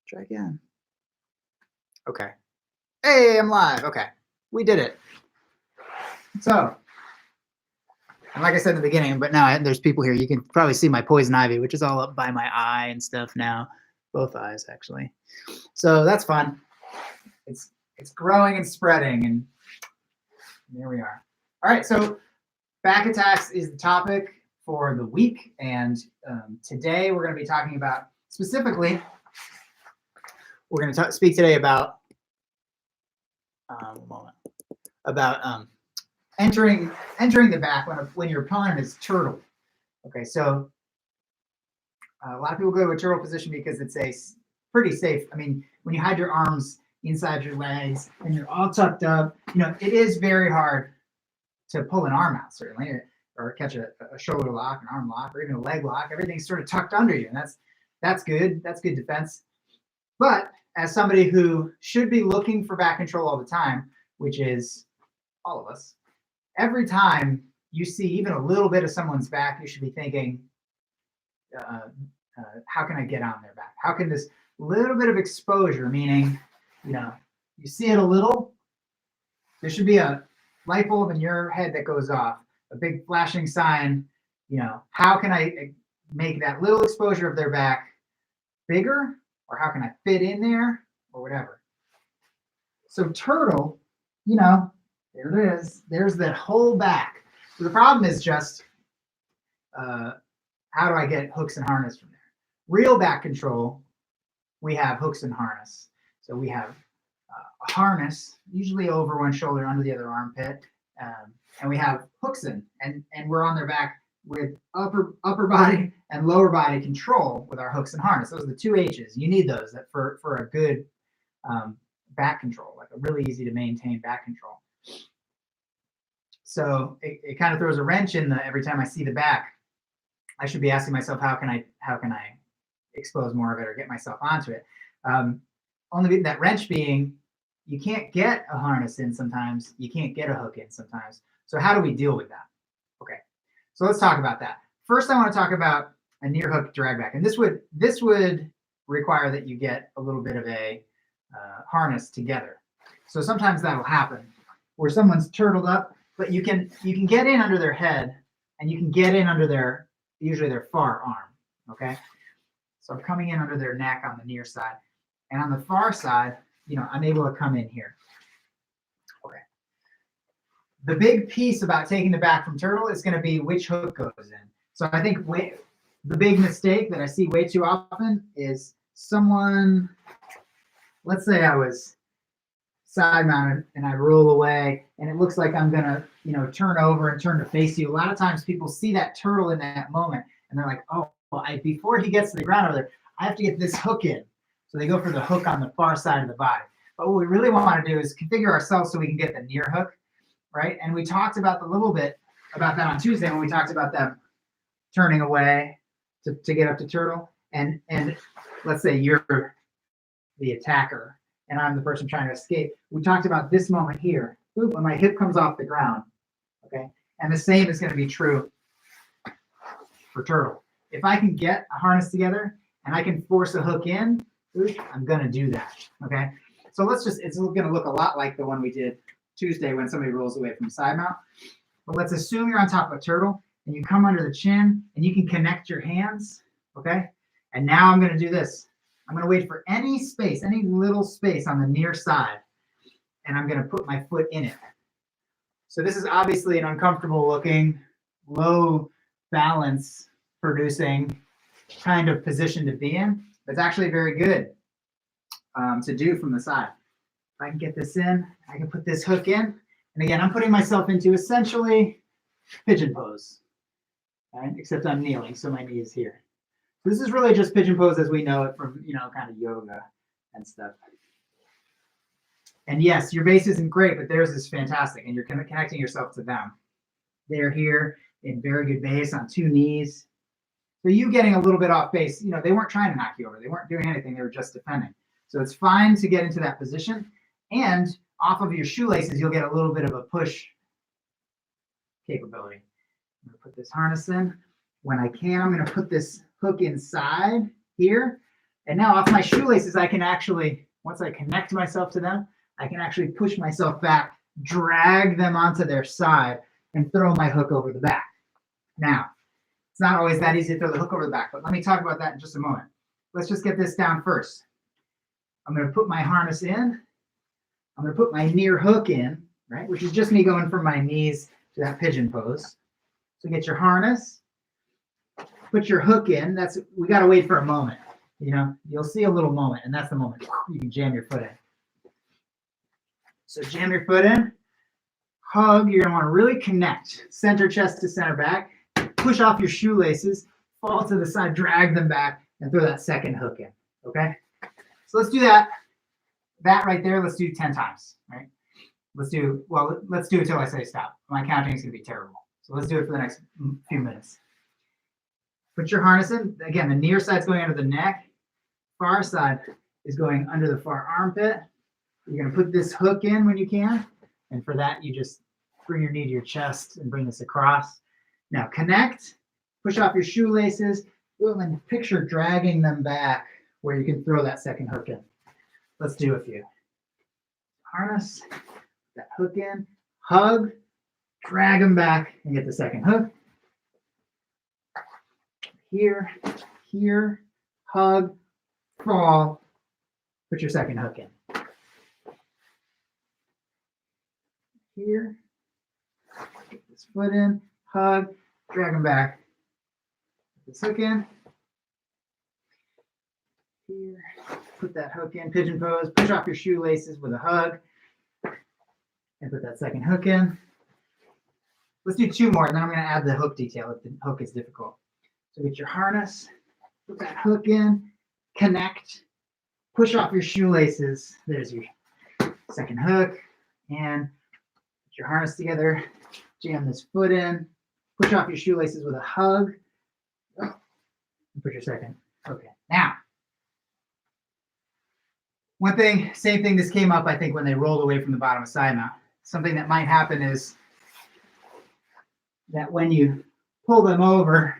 Try again. Okay. Hey, I'm live. Okay. We did it. So, and like I said in the beginning, but now there's people here. You can probably see my poison ivy, which is all up by my eye and stuff now. Both eyes, actually. So that's fun. It's growing and spreading, and there we are. All right, so back attacks is the topic for the week, and today we're going to be talking about, specifically, we're going to speak today about entering the back when your opponent is turtled. Okay, so a lot of people go to a turtle position because it's a pretty safe. I mean, when you hide your arms inside your legs and you're all tucked up, it is very hard to pull an arm out, certainly, or catch a shoulder lock, an arm lock, or even a leg lock. Everything's sort of tucked under you, and that's good. That's good defense. But as somebody who should be looking for back control all the time, which is all of us, every time you see even a little bit of someone's back, you should be thinking, how can I get on their back? How can this little bit of exposure, meaning, you see it a little, there should be a light bulb in your head that goes off, a big flashing sign, how can I make that little exposure of their back bigger, or how can I fit in there, or whatever. So turtle, there it is. There's that whole back. So the problem is just, how do I get hooks and harness from there? Real back control, we have hooks and harness. So we have a harness, usually over one shoulder, under the other armpit, and we have hooks in, and we're on their back with upper body and lower body control with our hooks and harness. Those are the two H's. You need those for a good back control, like a really easy to maintain back control. So it kind of throws a wrench in every time I see the back. I should be asking myself, how can I expose more of it or get myself onto it? Only that wrench being, you can't get a harness in sometimes, you can't get a hook in sometimes. So how do we deal with that? Okay, so let's talk about that. First, I want to talk about a near hook drag back, and this would require that you get a little bit of a harness together. So sometimes that'll happen where someone's turtled up, but you can get in under their head, and you can get in under usually their far arm. Okay, so I'm coming in under their neck on the near side, and on the far side, I'm able to come in here. Okay. The big piece about taking the back from turtle is going to be which hook goes in. So I think the big mistake that I see way too often is someone, let's say I was side mounted and I roll away and it looks like I'm going to, turn over and turn to face you. A lot of times people see that turtle in that moment and they're like, oh, well, before he gets to the ground over there, I have to get this hook in. So they go for the hook on the far side of the body. But what we really want to do is configure ourselves so we can get the near hook, right? And we talked about a little bit about that on Tuesday when we talked about them turning away to get up to turtle. And let's say you're the attacker and I'm the person trying to escape. We talked about this moment here, when my hip comes off the ground, okay? And the same is going to be true for turtle. If I can get a harness together and I can force a hook in, I'm going to do that, okay? So it's going to look a lot like the one we did Tuesday when somebody rolls away from side mount. But let's assume you're on top of a turtle and you come under the chin and you can connect your hands, okay? And now I'm going to do this. I'm going to wait for any space, any little space on the near side, and I'm going to put my foot in it. So this is obviously an uncomfortable looking, low balance producing kind of position to be in. It's actually very good to do from the side. If I can get this in, I can put this hook in. And again, I'm putting myself into essentially pigeon pose, right? Except I'm kneeling, so my knee is here. This is really just pigeon pose as we know it from, kind of yoga and stuff. And yes, your base isn't great, but theirs is fantastic, and you're connecting yourself to them. They're here in very good base on two knees. So you getting a little bit off base, they weren't trying to knock you over. They weren't doing anything. They were just defending. So it's fine to get into that position. And off of your shoelaces, you'll get a little bit of a push capability. I'm going to put this harness in. When I can, I'm going to put this hook inside here. And now off my shoelaces, I can actually, once I connect myself to them, I can actually push myself back, drag them onto their side, and throw my hook over the back. Now, it's not always that easy to throw the hook over the back, but let me talk about that in just a moment. Let's just get this down first. I'm going to put my harness in. I'm going to put my near hook in, right, which is just me going from my knees to that pigeon pose. So get your harness, put your hook in. We got to wait for a moment. You'll see a little moment, and that's the moment you can jam your foot in. So jam your foot in, hug. You're going to want to really connect center chest to center back. Push off your shoelaces, fall to the side, drag them back, and throw that second hook in. Okay? So let's do that. That right there, let's do 10 times. Right? Let's do it until I say stop. My counting is going to be terrible. So let's do it for the next few minutes. Put your harness in. Again, the near side's going under the neck. Far side is going under the far armpit. You're going to put this hook in when you can. And for that, you just bring your knee to your chest and bring this across. Now connect, push off your shoelaces, and picture dragging them back where you can throw that second hook in. Let's do a few. Harness, that hook in, hug, drag them back, and get the second hook. Here, hug, fall, put your second hook in. Here, get this foot in, hug, drag them back. Put this hook in. Here, put that hook in, pigeon pose, push off your shoelaces with a hug, and put that second hook in. Let's do 2 more, and then I'm going to add the hook detail if the hook is difficult. So get your harness, put that hook in, connect, push off your shoelaces. There's your second hook, and put your harness together, jam this foot in, push off your shoelaces with a hug, and put your second hook in. Now, same thing, this came up, I think, when they rolled away from the bottom of side mount. Something that might happen is that when you pull them over,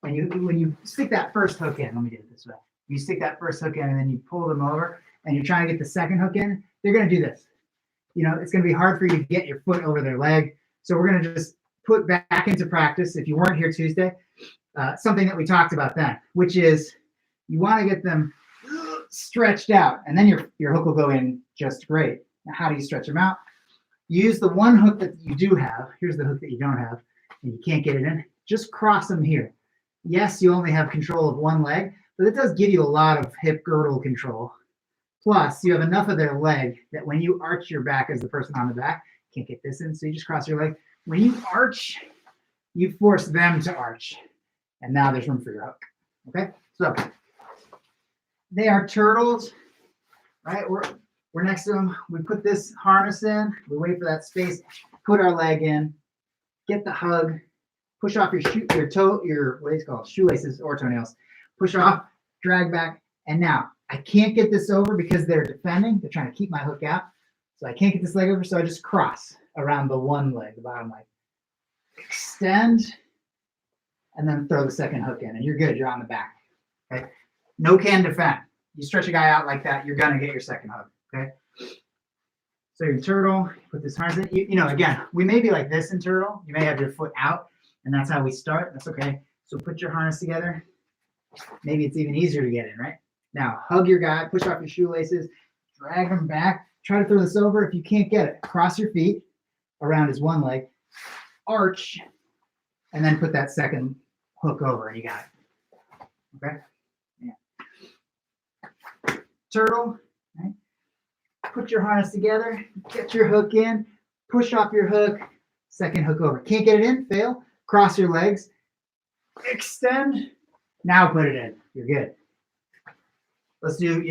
when you stick that first hook in, let me do it this way. You stick that first hook in and then you pull them over and you're trying to get the second hook in, they're going to do this. It's going to be hard for you to get your foot over their leg. So we're going to just put back into practice, if you weren't here Tuesday, something that we talked about then, which is you want to get them stretched out, and then your hook will go in just great. Now, how do you stretch them out? Use the one hook that you do have. Here's the hook that you don't have, and you can't get it in. Just cross them here. Yes, you only have control of one leg, but it does give you a lot of hip girdle control. Plus, you have enough of their leg that when you arch your back as the person on the back, you can't get this in, so you just cross your leg. When you arch, you force them to arch, and now there's room for your hook. Okay, so they are turtles, right? We're next to them. We put this harness in. We wait for that space. Put our leg in. Get the hug. Push off your what is it called? Shoelaces or toenails. Push off. Drag back. And now I can't get this over because they're defending. They're trying to keep my hook out. So I can't get this leg over. So I just cross around the one leg, the bottom leg. Extend. And then throw the second hook in. And you're good. You're on the back. Okay. No can defend. You stretch a guy out like that, you're gonna get your second hook. Okay. So your turtle, put this harness in. Again, we may be like this in turtle. You may have your foot out, and that's how we start. That's okay. So put your harness together. Maybe it's even easier to get in, right? Now hug your guy, push off your shoelaces, drag him back. Try to throw this over. If you can't get it, cross your feet around his one leg, arch, and then put that second hook over, and you got it. Okay. Turtle, right? Put your harness together, get your hook in, push off your hook, second hook over. Can't get it in, fail, cross your legs, extend, now put it in. You're good. Let's do,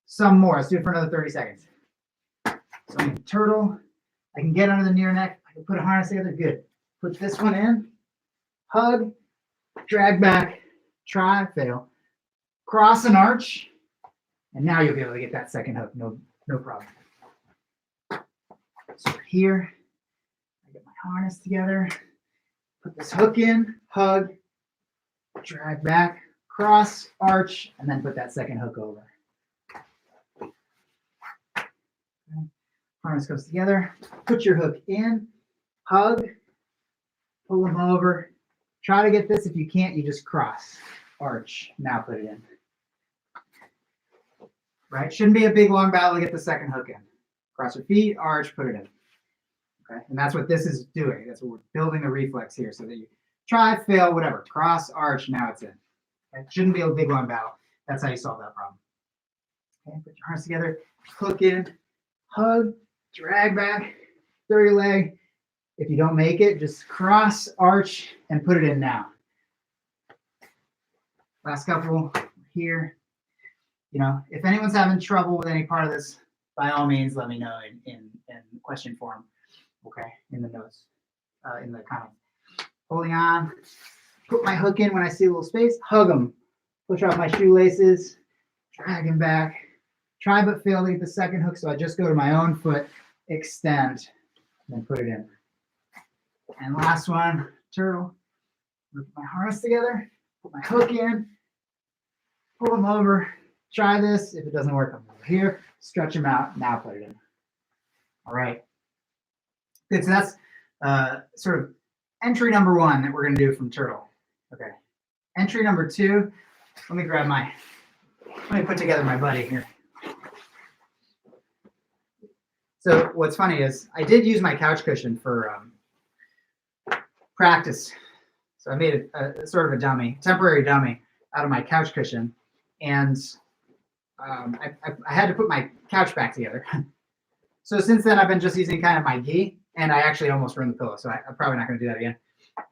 some more. Let's do it for another 30 seconds. So I'm a turtle. I can get under the near neck. I can put a harness together. Good. Put this one in, hug, drag back, try, fail, cross and arch. And now you'll be able to get that second hook, no problem. So here, I get my harness together, put this hook in, hug, drag back, cross, arch, and then put that second hook over. Okay. Harness goes together. Put your hook in, hug, pull them over. Try to get this. If you can't, you just cross, arch. Now put it in. Right? Shouldn't be a big long battle to get the second hook in. Cross your feet, arch, put it in. Okay, and that's what this is doing. That's what we're building the reflex here, so that you try, fail, whatever. Cross, arch, now it's in. Okay? It shouldn't be a big long battle. That's how you solve that problem. Okay, put your arms together, hook in, hug, drag back, throw your leg. If you don't make it, just cross, arch, and put it in now. Last couple here. You know, if anyone's having trouble with any part of this, by all means, let me know in question form. Okay, in the notes, in the comments. Holding on, put my hook in when I see a little space, hug them, push off my shoelaces, drag them back. Try but fail to get the second hook, so I just go to my own foot, extend, and then put it in. And last one, turtle. Put my harness together, put my hook in, pull them over. Try this. If it doesn't work, I'm over here. Stretch them out. Now put it in. All right. Good. So that's sort of entry number one that we're going to do from turtle. Okay. Entry number two. Let me put together my buddy here. So what's funny is I did use my couch cushion for practice. So I made a sort of a dummy, temporary dummy out of my couch cushion. And I had to put my couch back together. So since then, I've been just using kind of my gi, and I actually almost ruined the pillow. So I'm probably not going to do that again,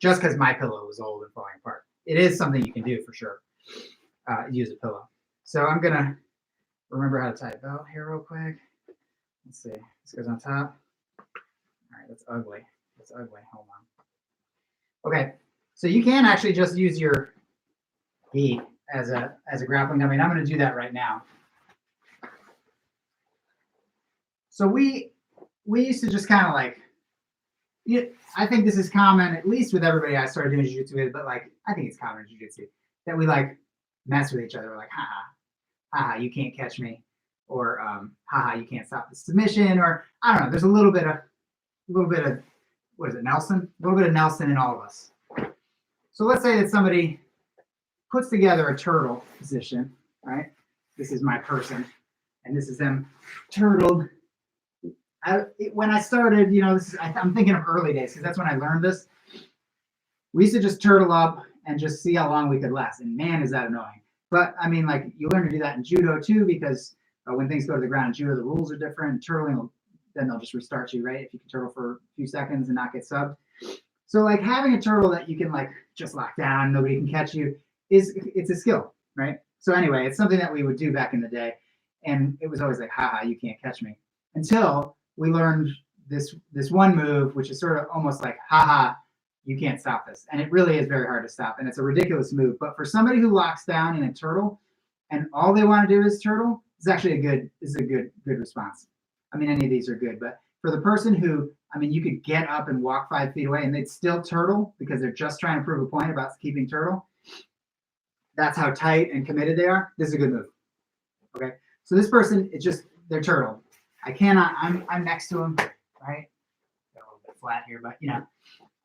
just because my pillow was old and falling apart. It is something you can do for sure. Use a pillow. So I'm going to remember how to tie a belt here real quick. Let's see. This goes on top. All right, that's ugly. That's ugly. Hold on. Okay, so you can actually just use your gi as a grappling dummy, and I'm going to do that right now. So we used to just kind of like, I think this is common, at least with everybody I started doing jiu-jitsu with, but like, I think it's common in jiu-jitsu, that we like mess with each other. We're like, haha, you can't catch me. Or, haha, you can't stop the submission. Or, I don't know, there's a little bit of, what is it, Nelson? A little bit of Nelson in all of us. So let's say that somebody puts together a turtle position, right? This is my person, and this is them turtled. When I started, I'm thinking of early days, because that's when I learned this. We used to just turtle up and just see how long we could last. And man, is that annoying. But I mean, like, you learn to do that in judo too, because when things go to the ground in judo, the rules are different. Turtling, then they'll just restart you, right? If you can turtle for a few seconds and not get subbed. So like having a turtle that you can like just lock down, nobody can catch you, it's a skill, right? So anyway, it's something that we would do back in the day. And it was always like, haha, you can't catch me. Until we learned this one move, which is sort of almost like, haha, you can't stop this. And it really is very hard to stop. And it's a ridiculous move. But for somebody who locks down in a turtle and all they want to do is turtle, it's actually a good response. I mean, any of these are good. But for the person who, I mean, you could get up and walk 5 feet away and they'd still turtle because they're just trying to prove a point about keeping turtle. That's how tight and committed they are. This is a good move. Okay. So this person, it's just, they're turtle. I cannot, I'm next to him, right? Got a little bit flat here, but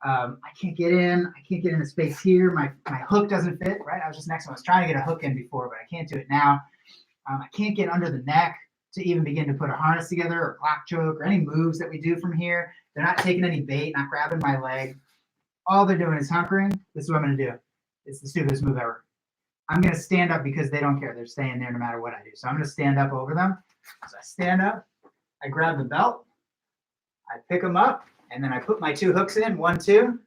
I can't get in. I can't get in the space here. My hook doesn't fit, right? I was just next to him. I was trying to get a hook in before, but I can't do it now. I can't get under the neck to even begin to put a harness together or clock choke or any moves that we do from here. They're not taking any bait, not grabbing my leg. All they're doing is hunkering. This is what I'm going to do. It's the stupidest move ever. I'm going to stand up because they don't care. They're staying there no matter what I do. So I'm going to stand up over them. So I stand up. I grab the belt, I pick them up, and then I put my 2 hooks in, 1, 2,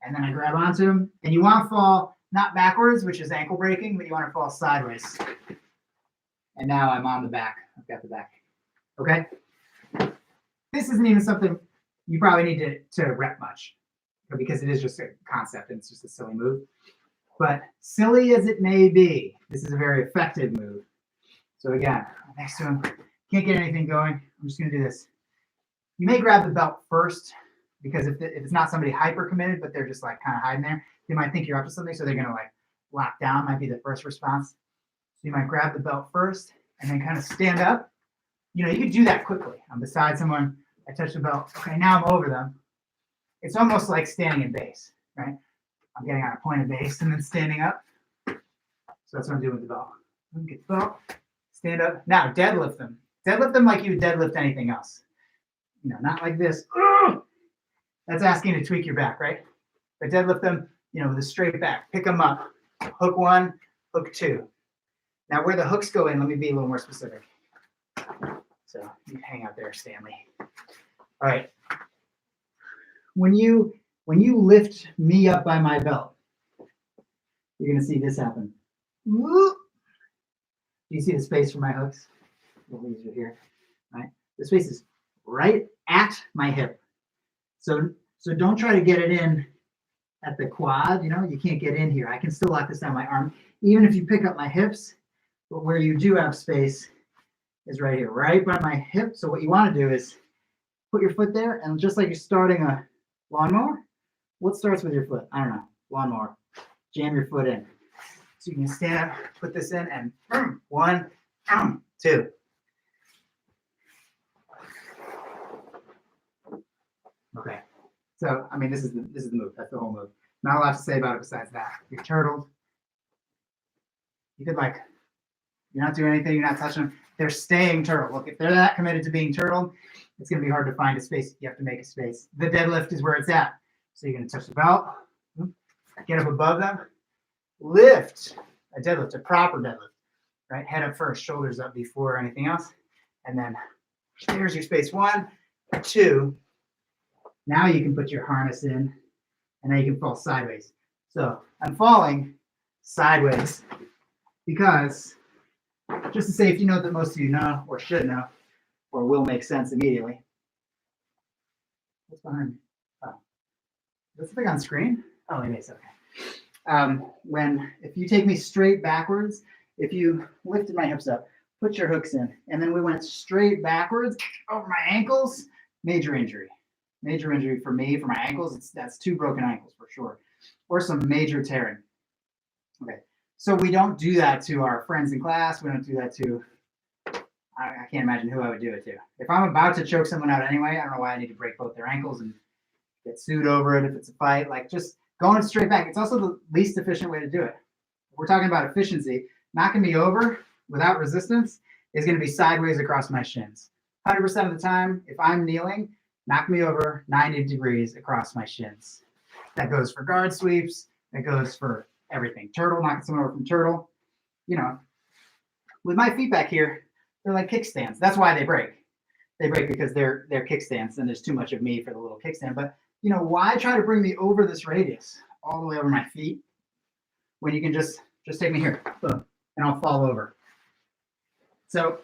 and then I grab onto them. And you want to fall not backwards, which is ankle breaking, but you want to fall sideways. And now I'm on the back. I've got the back. Okay? This isn't even something you probably need to rep much, because it is just a concept and it's just a silly move. But silly as it may be, this is a very effective move. So again, next to him, can't get anything going. I'm just going to do this. You may grab the belt first, because if it's not somebody hyper committed, but they're just like kind of hiding there, they might think you're up to something. So they're going to like locked down might be the first response. So you might grab the belt first and then kind of stand up. You know, you could do that quickly. I'm beside someone, I touch the belt. Okay, now I'm over them. It's almost like standing in base, right? I'm getting on a point of base and then standing up. So that's what I'm doing with the belt. Get the belt, stand up. Now deadlift them. Deadlift them like you would deadlift anything else. You know, not like this. That's asking to tweak your back, right? But deadlift them, you know, with a straight back. Pick them up. Hook one, hook two. Now where the hooks go in, let me be a little more specific. So you hang out there, Stanley. All right. When you lift me up by my belt, you're gonna see this happen. Do you see the space for my hooks? A little easier here, right? The space is right at my hip. So don't try to get it in at the quad. You know, you can't get in here. I can still lock this down my arm, even if you pick up my hips. But where you do have space is right here, right by my hip. So what you want to do is put your foot there, and just like you're starting a lawnmower, what starts with your foot? I don't know, lawnmower. Jam your foot in. So you can stand up, put this in, and boom, 1, 2. Okay. So I mean, this is the move. That's the whole move. Not a lot to say about it besides that. You're turtled. You could like, you're not doing anything. You're not touching them. They're staying turtled. Look, if they're that committed to being turtled, it's going to be hard to find a space. You have to make a space. The deadlift is where it's at. So you're going to touch the belt, get up above them, lift a deadlift, a proper deadlift, right? Head up first, shoulders up before anything else. And then there's your space. 1, 2. Now you can put your harness in, and now you can fall sideways. So I'm falling sideways because just a safety note that most of you know or should know or will make sense immediately. What's behind me? Oh, is this thing on screen? Oh, it is. Okay. If you take me straight backwards, if you lifted my hips up, put your hooks in, and then we went straight backwards over my ankles, major injury. Major injury for me, for my ankles, that's 2 broken ankles for sure, or some major tearing. Okay, so we don't do that to our friends in class. We don't do that to, I can't imagine who I would do it to. If I'm about to choke someone out anyway, I don't know why I need to break both their ankles and get sued over it if it's a fight. Like, just going straight back. It's also the least efficient way to do it. If we're talking about efficiency, knocking me over without resistance is going to be sideways across my shins. 100% of the time, if I'm kneeling, knock me over 90 degrees across my shins. That goes for guard sweeps. That goes for everything. Turtle, knocking someone over from turtle. You know, with my feet back here, they're like kickstands. That's why they break. They break because they're kickstands, and there's too much of me for the little kickstand. But, you know, why try to bring me over this radius all the way over my feet when you can just take me here, boom, and I'll fall over. So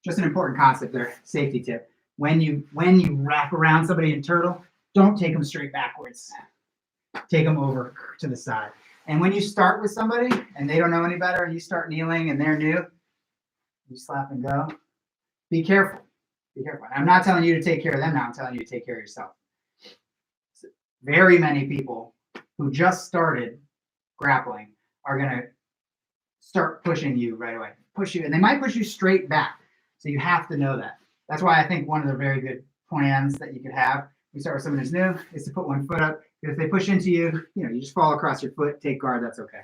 just an important concept there, safety tip. When you wrap around somebody in turtle, don't take them straight backwards. Take them over to the side. And when you start with somebody and they don't know any better and you start kneeling and they're new, you slap and go. Be careful. Be careful. I'm not telling you to take care of them now. I'm telling you to take care of yourself. Very many people who just started grappling are going to start pushing you right away. Push you, and they might push you straight back. So you have to know that. That's why I think one of the very good plans that you could have, you start with someone who's new, is to put one foot up. If they push into you, you just fall across your foot, take guard, that's okay.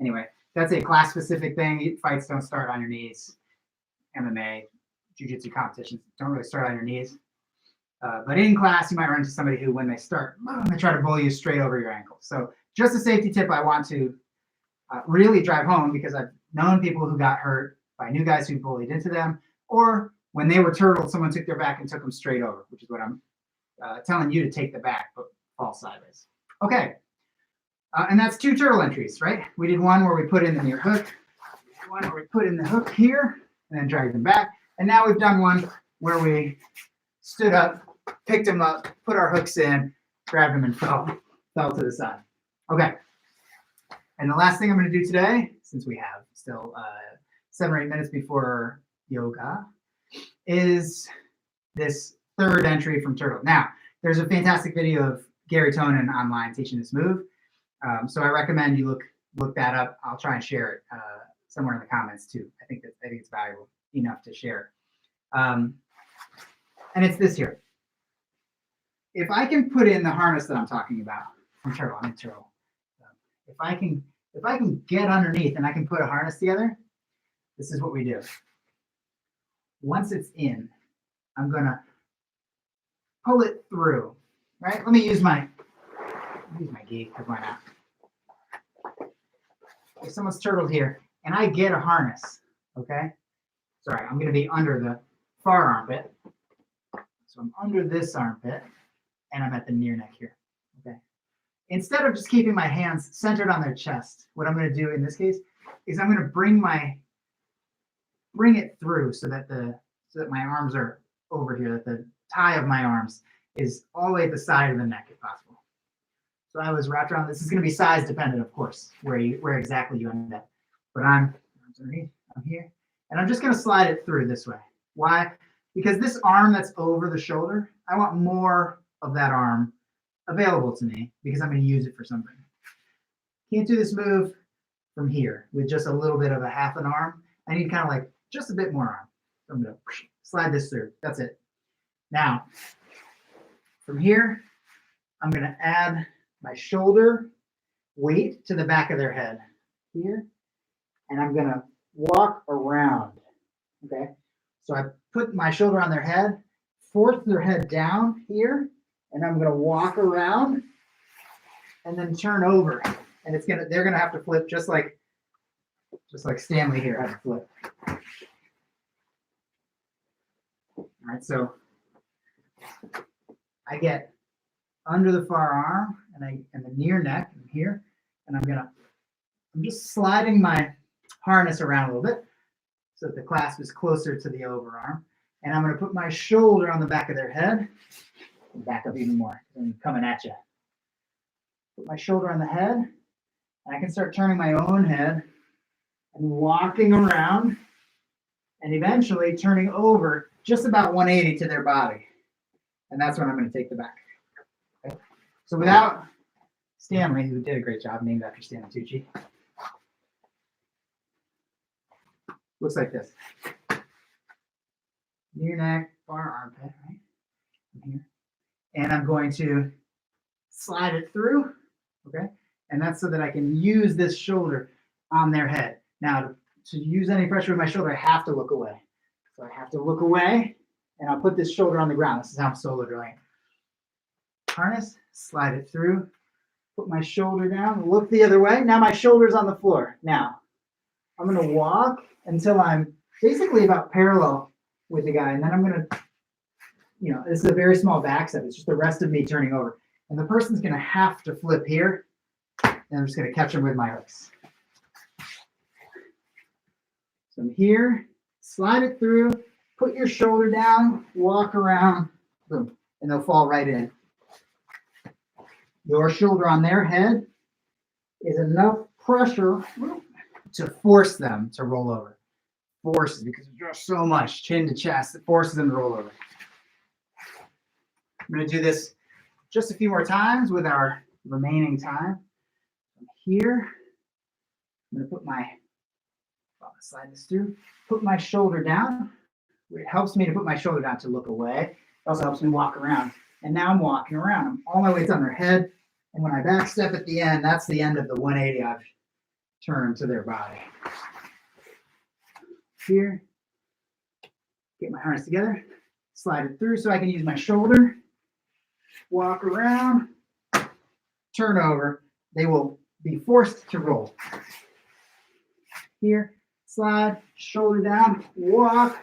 Anyway, that's a class-specific thing. Fights don't start on your knees. MMA, jiu-jitsu competitions don't really start on your knees. But in class, you might run into somebody who, when they start, they try to bully you straight over your ankle. So just a safety tip I want to really drive home, because I've known people who got hurt by new guys who bullied into them, or when they were turtled, someone took their back and took them straight over, which is what I'm telling you to take the back, but fall sideways. Okay, and that's 2 turtle entries, right? We did one where we put in the near hook, one where we put in the hook here, and then dragged them back. And now we've done one where we stood up, picked them up, put our hooks in, grabbed them, and fell to the side. Okay, and the last thing I'm going to do today, since we have still 7 or 8 minutes before yoga, is this 3rd entry from turtle. Now, there's a fantastic video of Gary Tonin online teaching this move. So I recommend you look that up. I'll try and share it somewhere in the comments too. I think it's valuable enough to share. And it's this here. If I can put in the harness that I'm talking about, I'm in turtle. If I can get underneath and I can put a harness together, this is what we do. Once it's in, I'm gonna pull it through. Right? Let me use my gi, because why not? If someone's turtled here and I get a harness, okay? Sorry, I'm gonna be under the far armpit. So I'm under this armpit and I'm at the near neck here, okay? Instead of just keeping my hands centered on their chest, what I'm gonna do in this case is I'm gonna bring it through so that my arms are over here, that the tie of my arms is all the way at the side of the neck if possible. So I was wrapped around. This is going to be size dependent, of course, where exactly you end up. But I'm underneath, I'm here, and I'm just going to slide it through this way. Why? Because this arm that's over the shoulder, I want more of that arm available to me because I'm going to use it for something. Can't do this move from here with just a little bit of a half an arm. I need kind of like just a bit more arm. So I'm going to slide this through. That's it. Now, from here, I'm going to add my shoulder weight to the back of their head here, and I'm going to walk around, okay? So I put my shoulder on their head, force their head down here, and I'm going to walk around and then turn over, and they're going to have to flip just like Stanley here had to flip. All right, so I get under the far arm and the near neck here, and I'm just sliding my harness around a little bit so that the clasp is closer to the overarm, and I'm going to put my shoulder on the back of their head, and back up even more, I'm coming at you. Put my shoulder on the head, and I can start turning my own head and walking around, and eventually turning over just about 180 to their body, and that's when I'm going to take the back. Okay. So without Stanley, who did a great job, named after Stanley Tucci, looks like this. Near neck, far armpit, right? From here. And I'm going to slide it through, okay? And that's so that I can use this shoulder on their head. Now, to use any pressure with my shoulder, I have to look away. So I have to look away, and I'll put this shoulder on the ground. This is how I'm solo drilling. Harness, slide it through, put my shoulder down, look the other way. Now my shoulder's on the floor. Now, I'm going to walk until I'm basically about parallel with the guy, and then I'm going to, this is a very small back step. It's just the rest of me turning over. And the person's going to have to flip here, and I'm just going to catch them with my hooks. So I'm here, slide it through, put your shoulder down, walk around, boom, and they'll fall right in. Your shoulder on their head is enough pressure to force them to roll over. Forces, because there's just so much chin to chest that forces them to roll over. I'm going to do this just a few more times with our remaining time. From here, I'm going to put slide this through, put my shoulder down. It helps me to put my shoulder down to look away. It also helps me walk around. And now I'm walking around. All my weight's on their head. And when I back step at the end, that's the end of the 180 I've turned to their body. Here, get my harness together, slide it through so I can use my shoulder, walk around, turn over. They will be forced to roll. Here, slide, shoulder down, walk.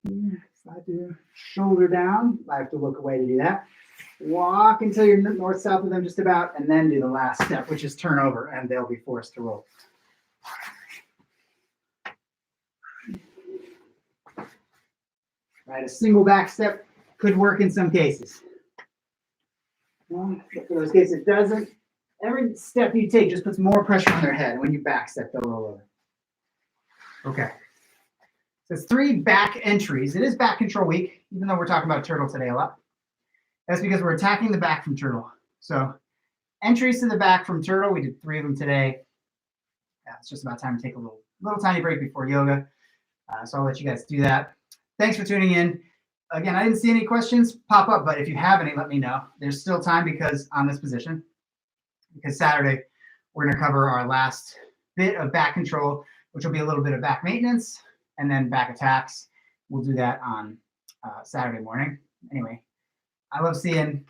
Here, slide through, shoulder down. I have to look away to do that. Walk until you're north-south of them just about, and then do the last step, which is turn over, and they'll be forced to roll. Right, a single back step could work in some cases. Well, for those cases it doesn't. Every step you take just puts more pressure on their head. When you back step, they'll roll over. Okay. So it's 3 back entries. It is back control week, even though we're talking about turtle today a lot. That's because we're attacking the back from turtle. So entries to the back from turtle, we did 3 of them today. Yeah, it's just about time to take a little tiny break before yoga. So I'll let you guys do that. Thanks for tuning in. Again, I didn't see any questions pop up, but if you have any, let me know. There's still time because on this position, because Saturday, we're going to cover our last bit of back control, which will be a little bit of back maintenance and then back attacks. We'll do that on Saturday morning. Anyway, I love seeing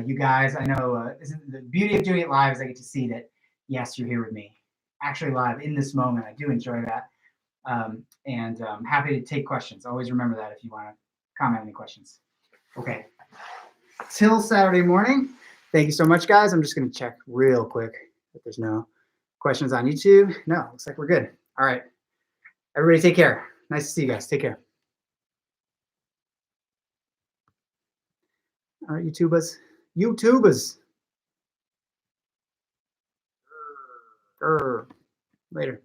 you guys. I know the beauty of doing it live is I get to see that, yes, you're here with me, actually live in this moment. I do enjoy that. And I'm happy to take questions. Always remember that if you want to comment any questions. Okay. Till Saturday morning. Thank you so much, guys. I'm just going to check real quick if there's no questions on YouTube. No, looks like we're good. All right. Everybody take care. Nice to see you guys. Take care. All right, YouTubers. Later.